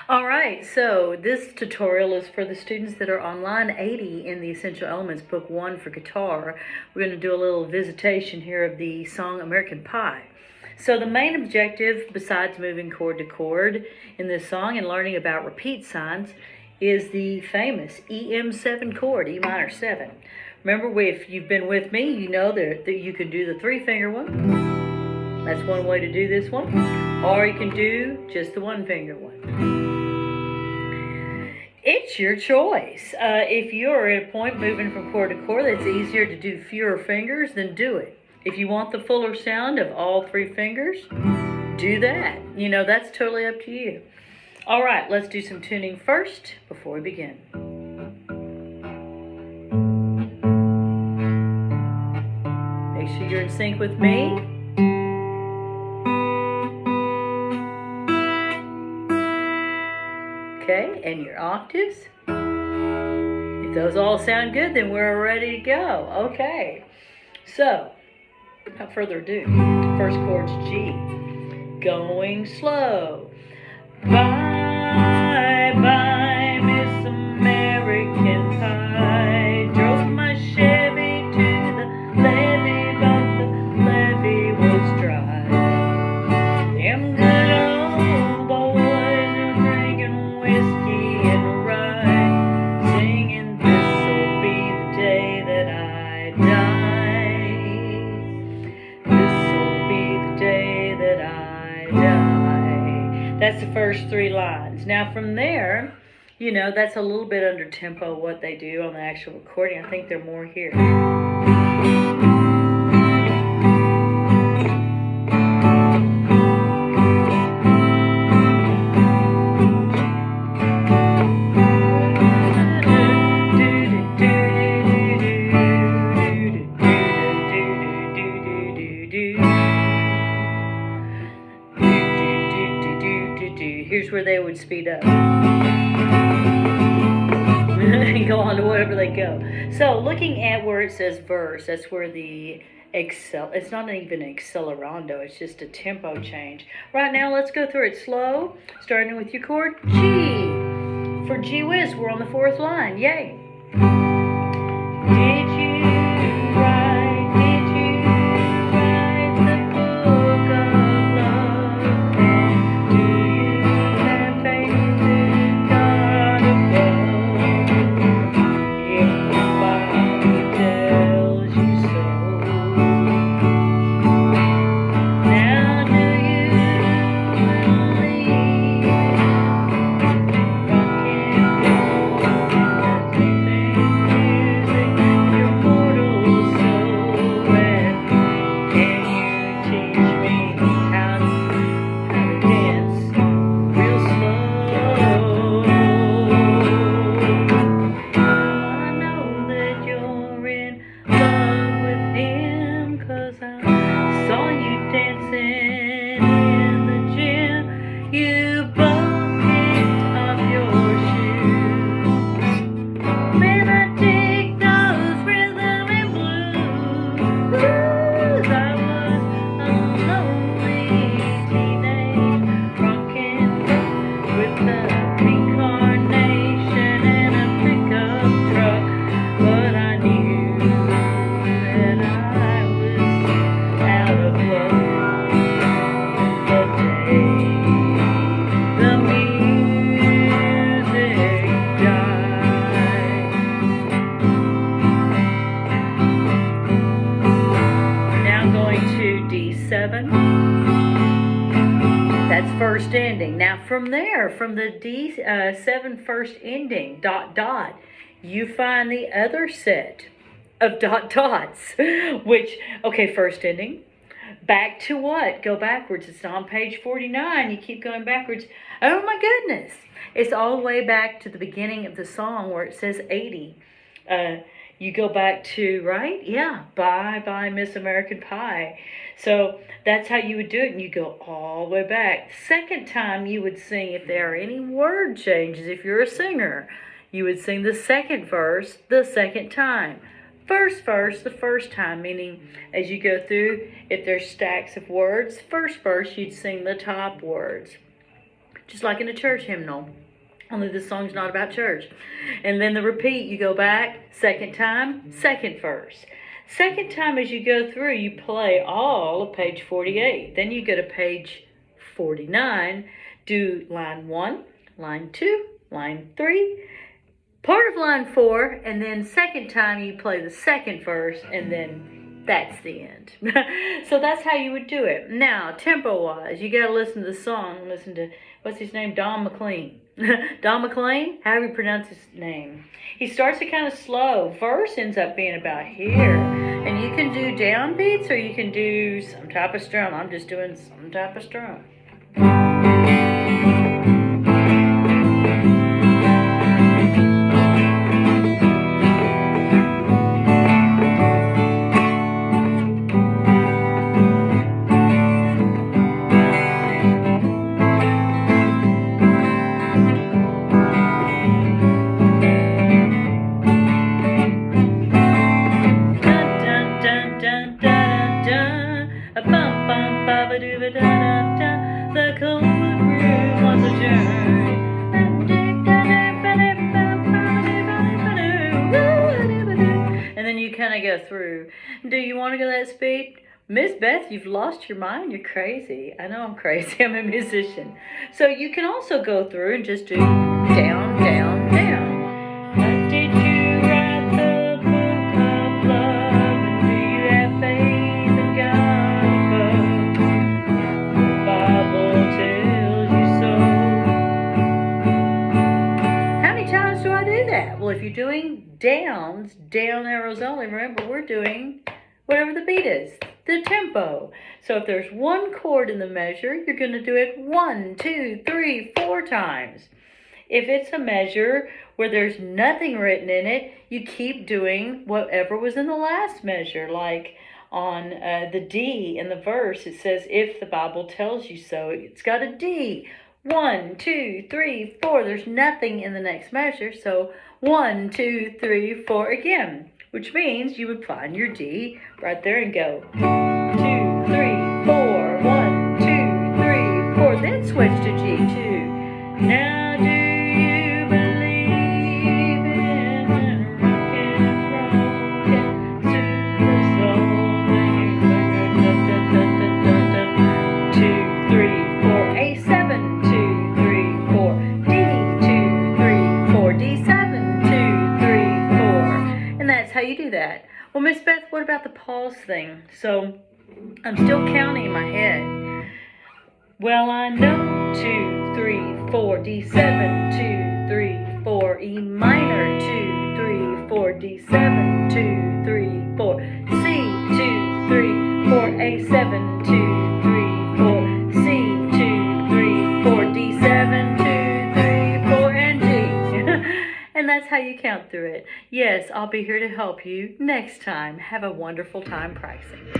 All right, so this tutorial is for the students that are on line 80 in the Essential Elements Book 1 for guitar. We're going to do a little visitation here of the song American Pie. So the main objective, besides moving chord to chord in this song and learning about repeat signs, is the famous EM7 chord, E minor 7. Remember, if you've been with me, you know that you can do the three-finger one. That's one way to do this one. Or you can do just the one-finger one. It's your choice. If you're at a point moving from chord to chord that's easier to do fewer fingers, then do it. If you want the fuller sound of all three fingers, do that. You know, that's totally up to you. All right, let's do some tuning first before we begin. Make sure you're in sync with me. Okay, and your octaves. If those all sound good, then we're ready to go. Okay, so without further ado, first chord's G. Going slow. Bye bye, Miss American Pie. Drove my Chevy to the levee, but the levee was dry. Them good old boys are drinking whiskey and rye, singing this'll be the day that I die. This'll be the day that I die. That's the first three lines. Now from there, you know, that's a little bit under tempo what they do on the actual recording. I think they're more here. Here's where they would speed up and go on to wherever they go. So looking at where it says verse, that's where the it's not even an accelerando, it's just a tempo change. Right now, let's go through it slow, starting with your chord G. For Gee Whiz, we're on the fourth line. Yay! Did you write the book of love? And do you have faith in God above? If the Bible tells you so. Now do you believe rock and roll, music, your mortal soul? And can you teach me how to dance real slow? I know that you're in love with him, 'cause I saw you dancing in the gym. You both kicked off your shoes. Man, I dig those rhythm and blues. I was a lonely teenage rockin' with a pink carnation and a pickup truck, but I knew that I was out of luck the day the music died. Now going to D7. That's first ending. Now from there, from the D7 first ending, dot dot, you find the other set of dot dots, which, okay, first ending, back to what? Go backwards. It's on page 49. You keep going backwards. Oh my goodness. It's all the way back to the beginning of the song where it says 80. You go back to, right? Yeah, Bye Bye Miss American Pie. So that's how you would do it, and you go all the way back. The second time you would sing, if there are any word changes, if you're a singer, you would sing the second verse the second time. First verse the first time, meaning as you go through, if there's stacks of words, first verse you'd sing the top words. just like in a church hymnal. Only this song's not about church. And then the repeat, you go back, second time, second verse. Second time as you go through, you play all of page 48. Then you go to page 49, do line 1, line 2, line 3, part of line 4, and then second time you play the second verse, and then that's the end. So that's how you would do it. Now, tempo-wise, you got to listen to the song. Listen to, what's his name? Don McLean. Don McLean? How do you pronounce his name? He starts it kind of slow. Verse ends up being about here. And you can do downbeats or you can do some type of strum. I'm just doing some type of strum. The cold room was adjourned. And then you kind of go through. Do you want to go that speed? Miss Beth, you've lost your mind. You're crazy. I know I'm crazy. I'm a musician. So you can also go through and just do down, down, down. Did you write the book of love? And do you have faith in God? The Bible tells you so. How many times do I do that? Well, if you're doing downs, down arrows only, remember we're doing whatever the beat is, the tempo. So if there's one chord in the measure, you're going to do it 1, 2, 3, 4 times. If it's a measure where there's nothing written in it, you keep doing whatever was in the last measure. Like on the D in the verse, it says, if the Bible tells you so. It's got a D. 1, 2, 3, 4. There's nothing in the next measure. So 1, 2, 3, 4 again. Which means you would find your D right there and go 2, 3, 4, 1, 2, 3, 4. Then switch to G2. Now do you believe in rockin' and rollin' to the soul? 2, 3, 4, A7, 2, 3, 4, D2, 3, 4, D7. And that's how you do that. Well, Miss Beth, what about the pause thing? So I'm still counting in my head. Well, I know 2, 3, 4, D7, 2, 3, 4, E minor, 2, 3, 4, D7, 2, 3, 4, C, 2, 3, 4, A7, 2, 3, 4, C, 2, 3, 4, D7, 2, 3, 4, and G. And that's how you count through it. Yes, I'll be here to help you next time. Have a wonderful time practicing.